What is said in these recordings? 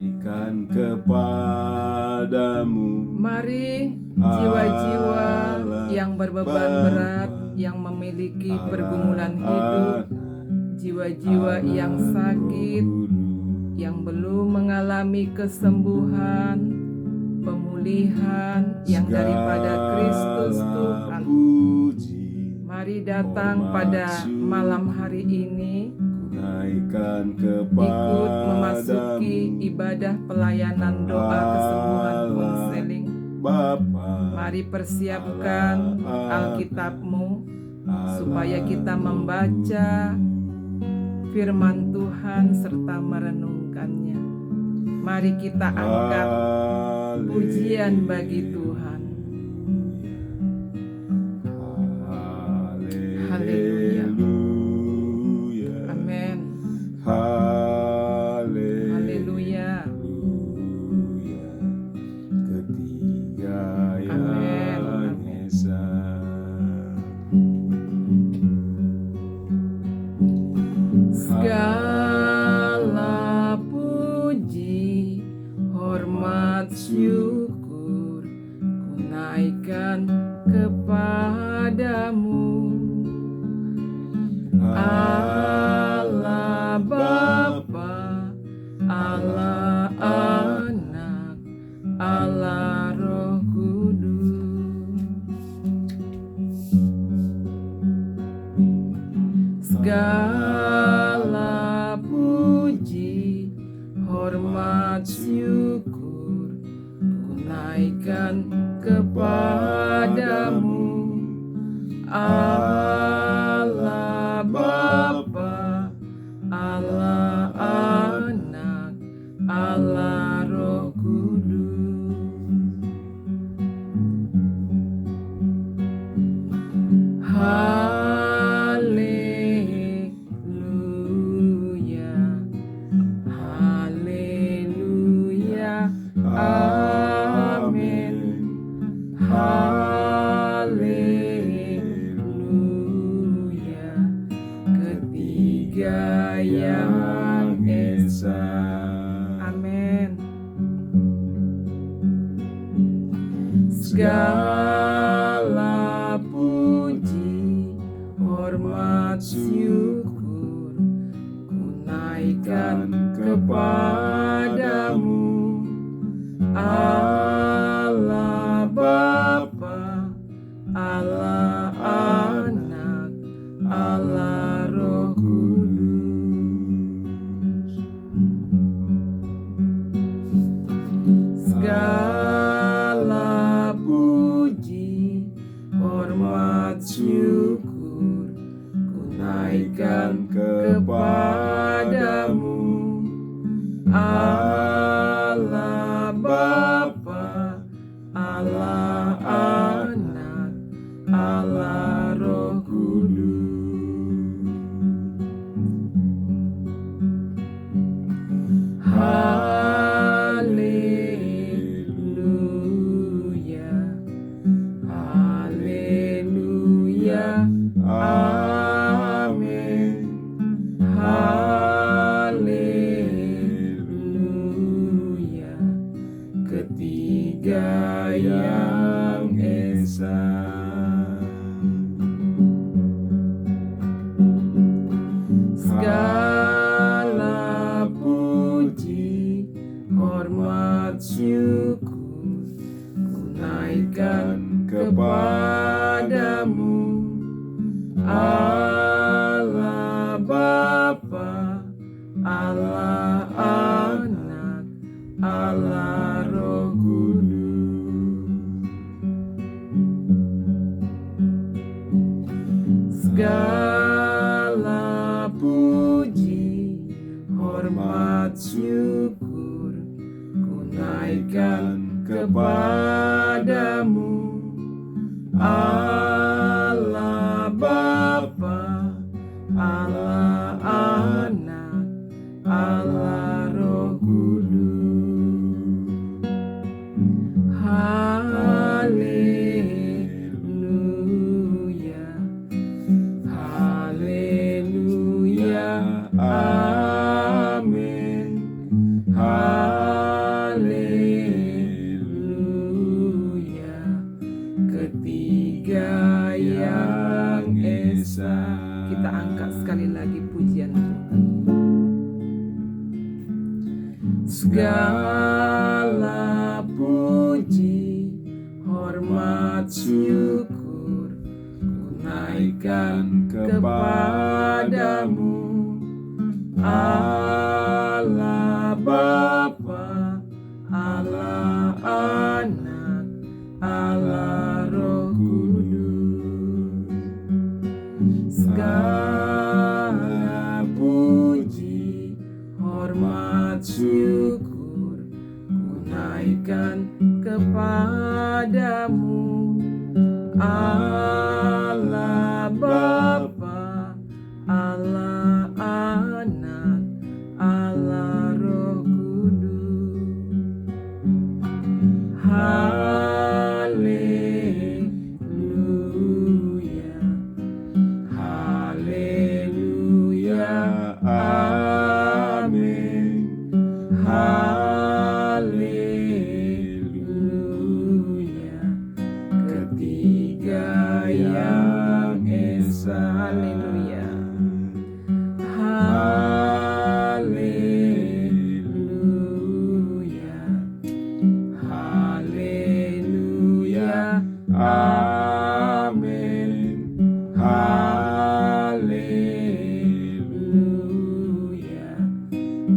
Ikan kepadamu. Mari jiwa-jiwa yang berbeban berat, yang memiliki pergumulan hidup, jiwa-jiwa yang sakit, yang belum mengalami kesembuhan, pemulihan yang daripada Kristus Tuhan. Mari datang pada malam hari ini, ikut memasuki ibadah pelayanan doa kesembuhan konseling. Mari persiapkan Alkitabmu supaya kita membaca firman Tuhan serta merenungkannya. Mari kita angkat pujian bagi Tuhan. Haleluya. Amin. Haleluya. Ketiga Amin. yang esa. Segala puji, hormat, syukur ku naikkan kepadamu, Allah Bapa, Allah Anak, Allah Roh Kudus. Segala puji, hormat, syukur ku naikkan kepadamu, Allah Bapa, Allah Anak, Allah Roh Kudus. Haleluya, haleluya, amin. Haleluya, ketiga yang esa. Amin. Segala puji, hormat, syukur ku naikkan kepadamu, Allah Bapa, Allah Anak, Allah Roh Kudus. Segala puji, hormat, syukur ku naikkan kepadamu, Allah Bapa, Allah Anak, Allah Roh Kudus. Haleluya, haleluya, amin. Haleluya, ketiga yang esa. Segala puji, hormat, syukur ku naikkan kepadamu, Allah Bapa, Allah Anak, Allah Roh Kudus. Segala puji, hormat, syukur ku naikkan kepadamu, Allah Bapa, Allah Anak, Allah Roh Kudus. Haleluya, haleluya, amin. Haleluya. haleluya. Ketiga yang esa. Kita angkat sekali lagi pujian Tuhan. Segala puji, hormat, syukur ku naikkan kepadamu, Allah Bapa, Allah Anak, Allah Roh Kudus. Segala puji, hormat, syukur ku naikkan kepadamu, Allah Bapa, Allah Anak, Allah Roh Kudus. Haleluya, haleluya, amin. Haleluya. Ketiga yang esa. Haleluya. Haleluya. Haleluya. Amin. Haleluya.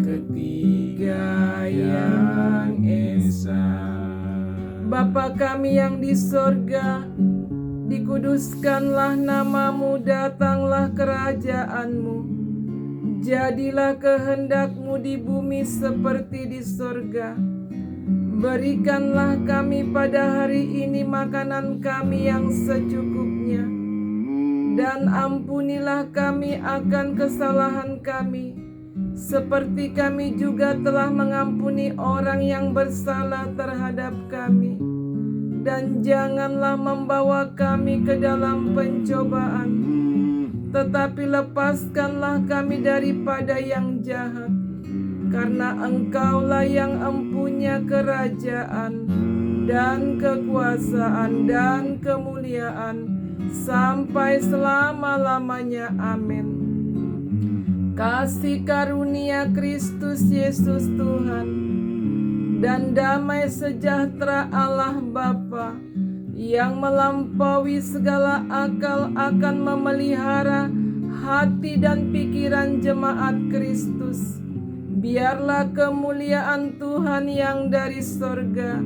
Ketiga yang esa. Bapa kami yang di sorga, dikuduskanlah namamu, datanglah kerajaanmu. Jadilah kehendakmu di bumi seperti di sorga. Berikanlah kami pada hari ini makanan kami yang secukupnya. Dan ampunilah kami akan kesalahan kami, seperti kami juga telah mengampuni orang yang bersalah terhadap kami. Dan janganlah membawa kami ke dalam pencobaan, tetapi lepaskanlah kami daripada yang jahat. Karena Engkaulah yang empunya kerajaan dan kekuasaan dan kemuliaan sampai selama-lamanya. Amin. Kasih karunia Kristus Yesus Tuhan dan damai sejahtera Allah Bapa yang melampaui segala akal akan memelihara hati dan pikiran jemaat Kristus. Biarlah kemuliaan Tuhan yang dari sorga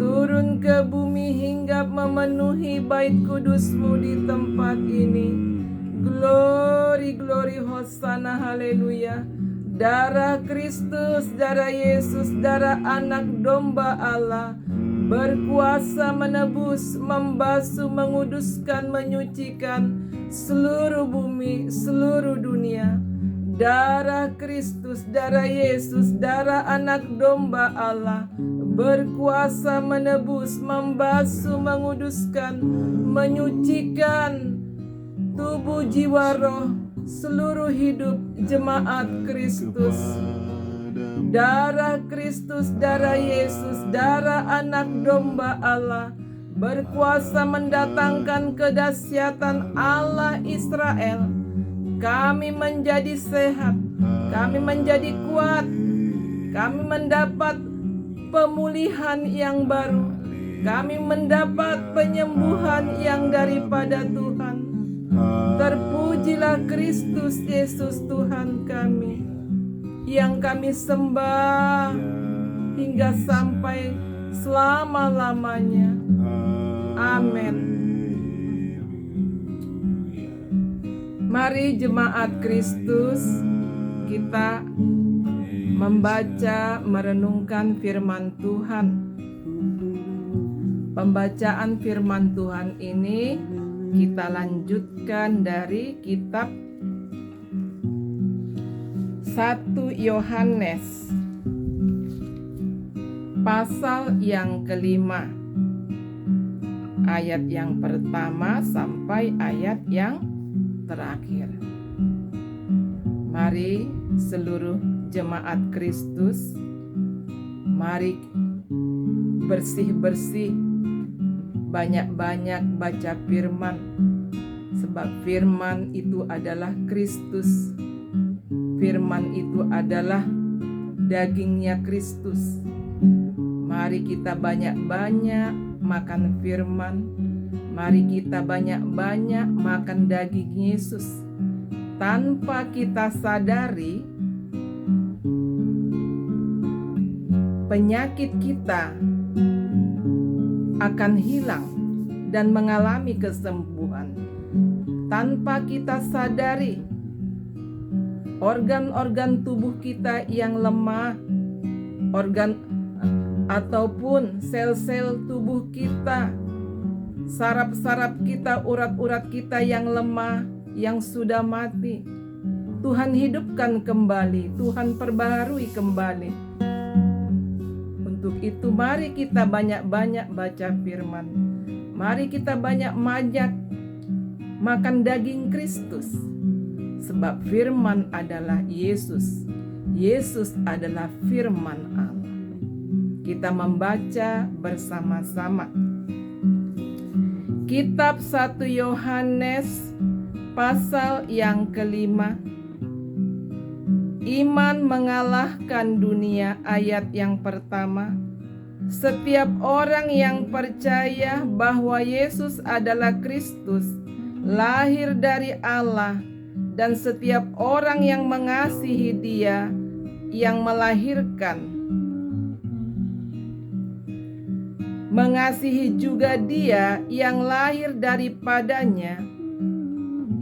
turun ke bumi hingga memenuhi bait kudus-Mu di tempat ini. Glory, glory, hosana, haleluya. Darah Kristus, darah Yesus, darah anak domba Allah berkuasa menebus, membasuh, menguduskan, menyucikan seluruh bumi, seluruh dunia. Darah Kristus, darah Yesus, darah anak domba Allah berkuasa menebus, membasuh, menguduskan, menyucikan tubuh, jiwa, roh, seluruh hidup jemaat Kristus. Darah Kristus, darah Yesus, darah anak domba Allah berkuasa mendatangkan kedahsyatan Allah Israel. Kami menjadi sehat, kami menjadi kuat, kami mendapat pemulihan yang baru, kami mendapat penyembuhan yang daripada Tuhan. Terpujilah Kristus Yesus Tuhan kami, yang kami sembah hingga sampai selama-lamanya. Amin. Mari jemaat Kristus, kita membaca, merenungkan firman Tuhan. Pembacaan firman Tuhan ini kita lanjutkan dari kitab 1 Yohanes pasal yang kelima, ayat yang pertama sampai ayat yang terakhir. Mari seluruh jemaat Kristus Mari bersih-bersih, banyak-banyak baca firman, sebab firman itu adalah Kristus. Firman itu adalah dagingnya Kristus. Mari kita banyak-banyak makan firman. Mari kita banyak-banyak makan daging Yesus. Tanpa kita sadari, penyakit kita akan hilang dan mengalami kesembuhan. Tanpa kita sadari, organ-organ tubuh kita yang lemah, ataupun sel-sel tubuh kita, saraf-saraf kita, urat-urat kita yang lemah, yang sudah mati, Tuhan hidupkan kembali, Tuhan perbaharui kembali. Untuk itu mari kita banyak-banyak baca firman. Mari kita banyak-banyak makan daging Kristus. Sebab firman adalah Yesus. Yesus adalah firman Allah. Kita membaca bersama-sama. Kitab 1 Yohanes pasal yang kelima. Iman mengalahkan dunia, ayat yang pertama. Setiap orang yang percaya bahwa Yesus adalah Kristus, lahir dari Allah, dan setiap orang yang mengasihi Dia yang melahirkan, mengasihi juga Dia yang lahir daripadanya.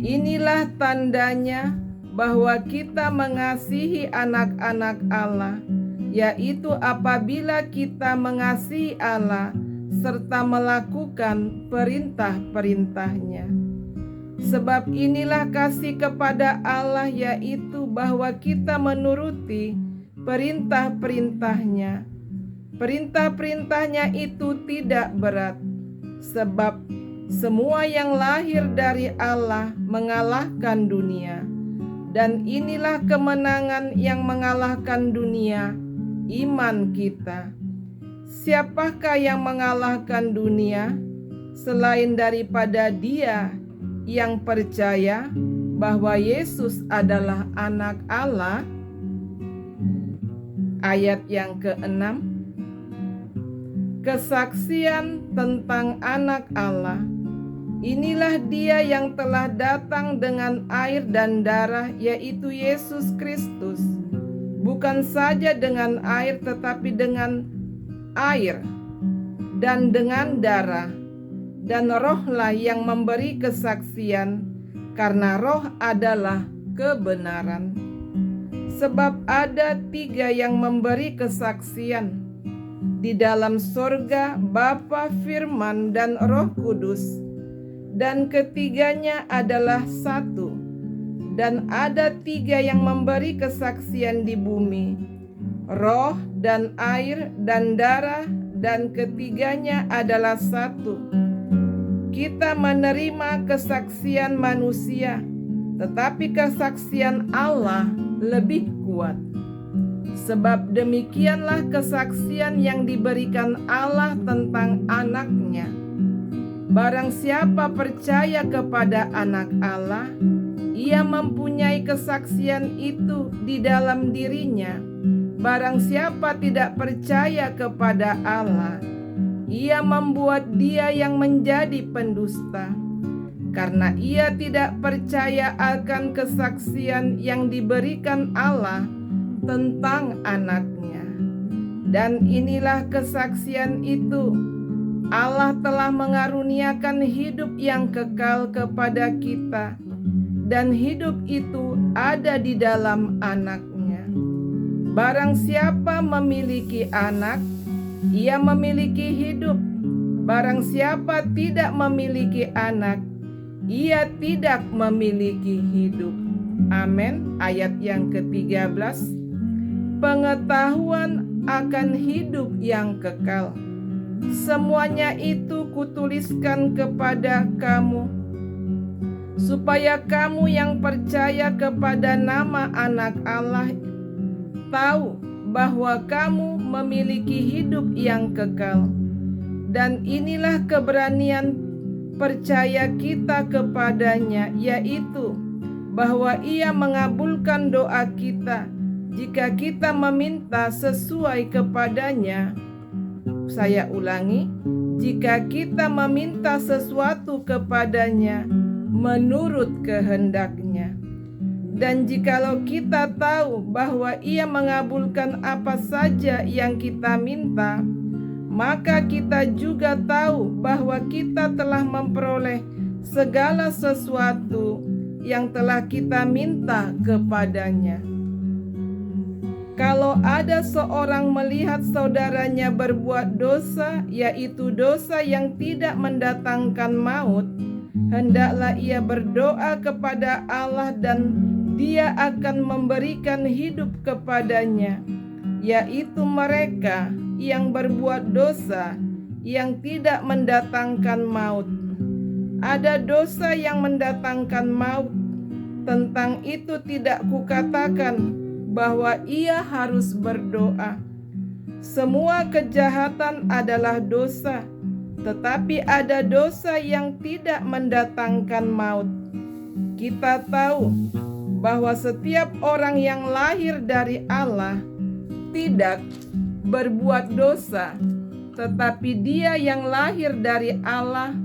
Inilah tandanya bahwa kita mengasihi anak-anak Allah, yaitu apabila kita mengasihi Allah serta melakukan perintah-perintahnya. Sebab inilah kasih kepada Allah, yaitu bahwa kita menuruti perintah-perintahnya. Perintah-perintahnya itu tidak berat, sebab semua yang lahir dari Allah mengalahkan dunia. Dan inilah kemenangan yang mengalahkan dunia, iman kita. Siapakah yang mengalahkan dunia selain daripada Dia yang percaya bahwa Yesus adalah anak Allah? Ayat yang ke-6. Kesaksian tentang anak Allah. Inilah Dia yang telah datang dengan air dan darah, yaitu Yesus Kristus. Bukan saja dengan air, tetapi dengan air dan dengan darah. Dan Rohlah yang memberi kesaksian, karena Roh adalah kebenaran. Sebab ada 3 yang memberi kesaksian di dalam sorga, Bapa, Firman, dan Roh Kudus, dan ketiganya adalah satu. Dan ada 3 yang memberi kesaksian di bumi, Roh dan air dan darah, dan ketiganya adalah satu. Kita menerima kesaksian manusia, tetapi kesaksian Allah lebih kuat. Sebab demikianlah kesaksian yang diberikan Allah tentang anaknya. Barang siapa percaya kepada anak Allah, ia mempunyai kesaksian itu di dalam dirinya. Barang siapa tidak percaya kepada Allah, ia membuat dia yang menjadi pendusta, karena ia tidak percaya akan kesaksian yang diberikan Allah tentang anaknya. Dan inilah kesaksian itu, Allah telah mengaruniakan hidup yang kekal kepada kita, dan hidup itu ada di dalam anaknya. Barang siapa memiliki anak, ia memiliki hidup. Barang siapa tidak memiliki anak, ia tidak memiliki hidup. Amin. Ayat yang ke-13. Pengetahuan akan hidup yang kekal. Semuanya itu kutuliskan kepada kamu, supaya kamu yang percaya kepada nama anak Allah tahu bahwa kamu memiliki hidup yang kekal. Dan inilah keberanian percaya kita kepadanya, yaitu bahwa Ia mengabulkan doa kita jika kita meminta sesuai kepadanya. Saya ulangi, jika kita meminta sesuatu kepadanya menurut kehendak-Nya. Dan jikalau kita tahu bahwa Ia mengabulkan apa saja yang kita minta, maka kita juga tahu bahwa kita telah memperoleh segala sesuatu yang telah kita minta kepadanya. Kalau ada seorang melihat saudaranya berbuat dosa, yaitu dosa yang tidak mendatangkan maut, hendaklah ia berdoa kepada Allah dan Dia akan memberikan hidup kepadanya, yaitu mereka yang berbuat dosa yang tidak mendatangkan maut. Ada dosa yang mendatangkan maut. Tentang itu tidak kukatakan bahwa ia harus berdoa. Semua kejahatan adalah dosa, tetapi ada dosa yang tidak mendatangkan maut. Kita tahu bahwa setiap orang yang lahir dari Allah tidak berbuat dosa, tetapi Dia yang lahir dari Allah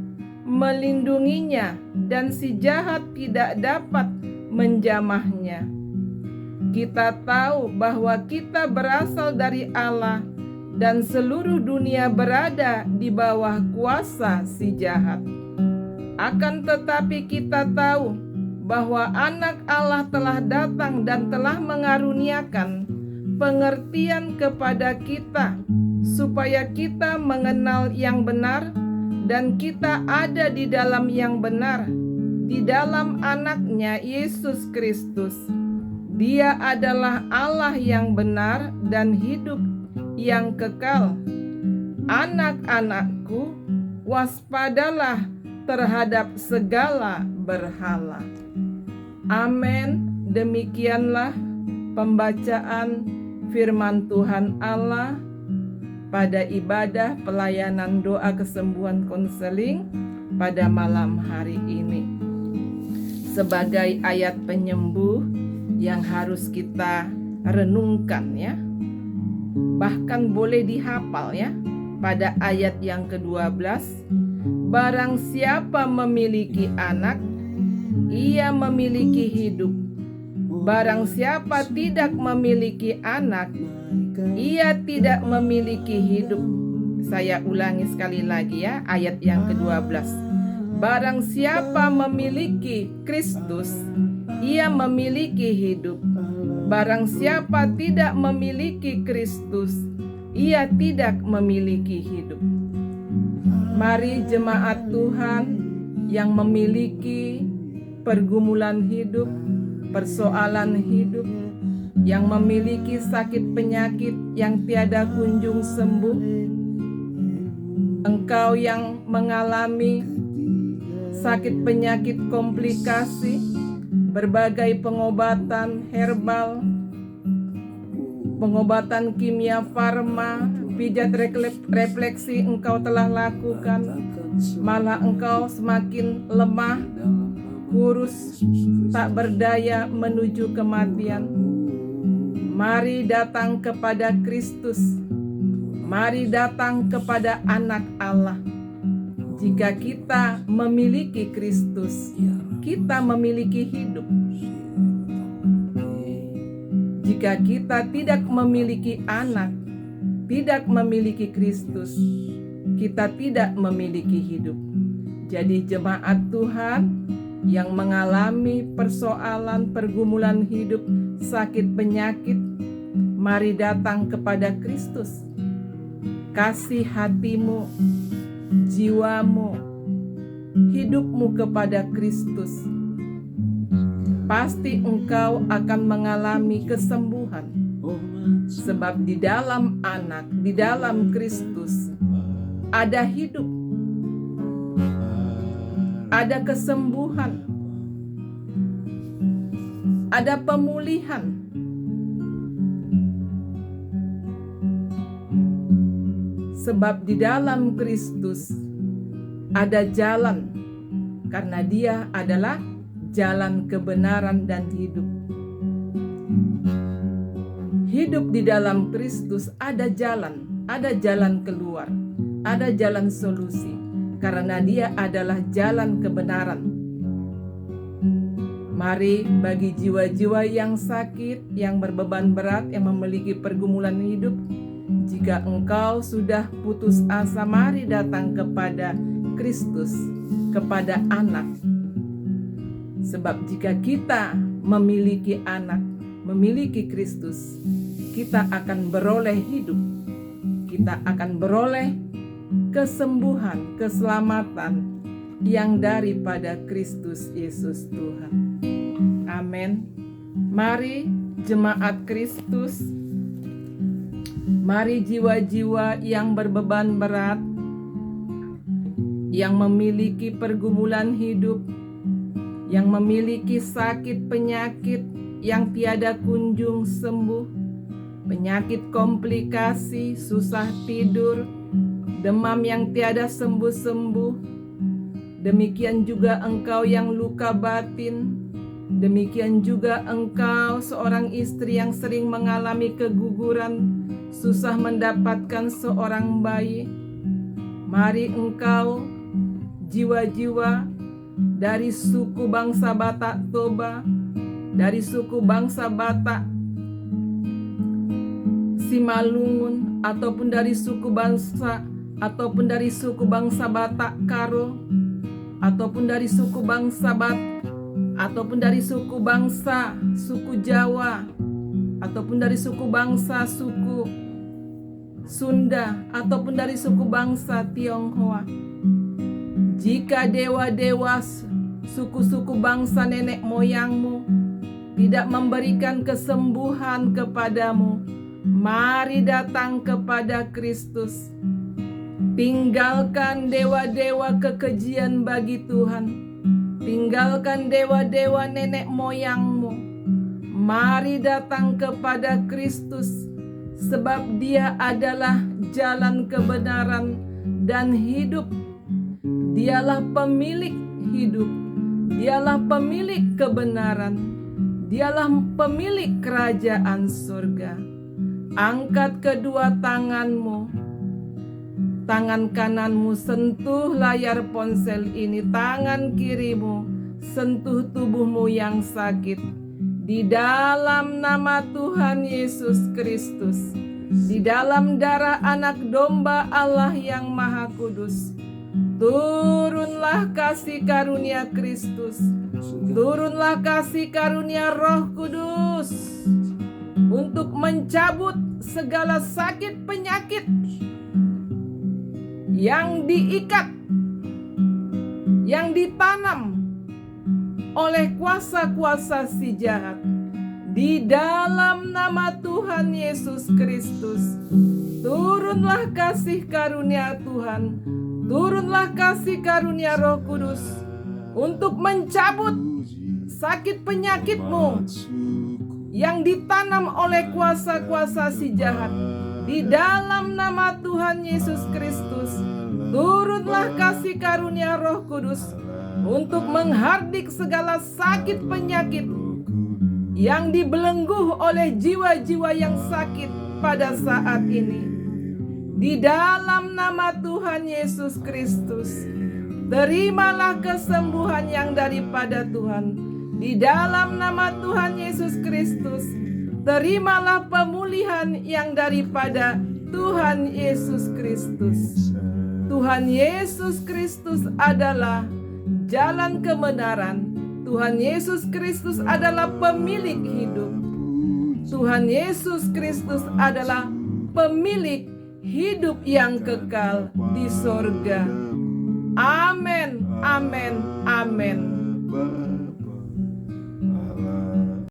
melindunginya, dan si jahat tidak dapat menjamahnya. Kita tahu bahwa kita berasal dari Allah dan seluruh dunia berada di bawah kuasa si jahat. Akan tetapi kita tahu bahwa Anak Allah telah datang dan telah mengaruniakan pengertian kepada kita, supaya kita mengenal yang benar dan kita ada di dalam yang benar, di dalam Anak-Nya Yesus Kristus. Dia adalah Allah yang benar dan hidup yang kekal. Anak-anakku, waspadalah terhadap segala berhala. Amin. Demikianlah pembacaan firman Tuhan Allah pada ibadah pelayanan doa kesembuhan konseling pada malam hari ini. Sebagai ayat penyembuh yang harus kita renungkan ya. Bahkan boleh dihafal ya. Pada ayat yang ke-12, barang siapa memiliki anak, ia memiliki hidup. Barang siapa tidak memiliki anak, ia tidak memiliki hidup. Saya ulangi sekali lagi ya, ayat yang ke-12. Barang siapa memiliki Kristus, ia memiliki hidup. Barang siapa tidak memiliki Kristus, ia tidak memiliki hidup. Mari jemaat Tuhan yang memiliki pergumulan hidup, persoalan hidup, yang memiliki sakit penyakit yang tiada kunjung sembuh, engkau yang mengalami sakit penyakit komplikasi, berbagai pengobatan herbal, pengobatan kimia farma, pijat refleksi engkau telah lakukan, malah engkau semakin lemah, kurus, tak berdaya menuju kematian. Mari datang kepada Kristus. Mari datang kepada Anak Allah. Jika kita memiliki Kristus, kita memiliki hidup. Jika kita tidak memiliki anak, tidak memiliki Kristus, kita tidak memiliki hidup. Jadi jemaat Tuhan yang mengalami persoalan pergumulan hidup, sakit penyakit, mari datang kepada Kristus. Kasih hatimu, jiwamu, hidupmu kepada Kristus. Pasti engkau akan mengalami kesembuhan. Sebab di dalam anak, di dalam Kristus ada hidup, ada kesembuhan, ada pemulihan. Sebab di dalam Kristus ada jalan, karena Dia adalah jalan kebenaran dan hidup. Hidup di dalam Kristus ada jalan keluar, ada jalan solusi, karena Dia adalah jalan kebenaran. Mari bagi jiwa-jiwa yang sakit, yang berbeban berat, yang memiliki pergumulan hidup, jika engkau sudah putus asa, mari datang kepada Kristus, kepada Anak. Sebab jika kita memiliki Anak, memiliki Kristus, kita akan beroleh hidup. Kita akan beroleh kesembuhan, keselamatan yang daripada Kristus Yesus Tuhan. Amin. Mari jemaat Kristus, mari jiwa-jiwa yang berbeban berat, yang memiliki pergumulan hidup, yang memiliki sakit penyakit yang tiada kunjung sembuh, penyakit komplikasi, susah tidur, demam yang tiada sembuh-sembuh. Demikian juga engkau yang luka batin, demikian juga engkau seorang istri yang sering mengalami keguguran, susah mendapatkan seorang bayi. Mari engkau jiwa-jiwa dari suku bangsa Batak Toba, dari suku bangsa Batak Simalungun, ataupun dari suku bangsa Batak Karo, ataupun dari suku bangsa ataupun dari suku bangsa suku Jawa, ataupun dari suku bangsa suku Sunda, ataupun dari suku bangsa Tionghoa. Jika dewa-dewa suku-suku bangsa nenek moyangmu tidak memberikan kesembuhan kepadamu, mari datang kepada Kristus. Tinggalkan dewa-dewa kekejian bagi Tuhan. Tinggalkan dewa-dewa nenek moyangmu. Mari datang kepada Kristus, sebab Dia adalah jalan kebenaran dan hidup. Dialah pemilik hidup. Dialah pemilik kebenaran. Dialah pemilik kerajaan surga. Angkat kedua tanganmu. Tangan kananmu sentuh layar ponsel ini, tangan kirimu sentuh tubuhmu yang sakit. Di dalam nama Tuhan Yesus Kristus, di dalam darah Anak Domba Allah yang Maha Kudus, turunlah kasih karunia Kristus, turunlah kasih karunia Roh Kudus untuk mencabut segala sakit penyakit yang diikat, yang ditanam oleh kuasa-kuasa si jahat. Di dalam nama Tuhan Yesus Kristus, turunlah kasih karunia Tuhan, turunlah kasih karunia Roh Kudus untuk mencabut sakit penyakitmu yang ditanam oleh kuasa-kuasa si jahat. Di dalam nama Tuhan Yesus Kristus, turunlah kasih karunia Roh Kudus untuk menghardik segala sakit penyakit yang dibelenggu oleh jiwa-jiwa yang sakit pada saat ini. Di dalam nama Tuhan Yesus Kristus, terimalah kesembuhan yang daripada Tuhan. Di dalam nama Tuhan Yesus Kristus, terimalah pemulihan yang daripada Tuhan Yesus Kristus. Tuhan Yesus Kristus adalah jalan kebenaran. Tuhan Yesus Kristus adalah pemilik hidup. Tuhan Yesus Kristus adalah pemilik hidup yang kekal di sorga. Amin, amin, amin.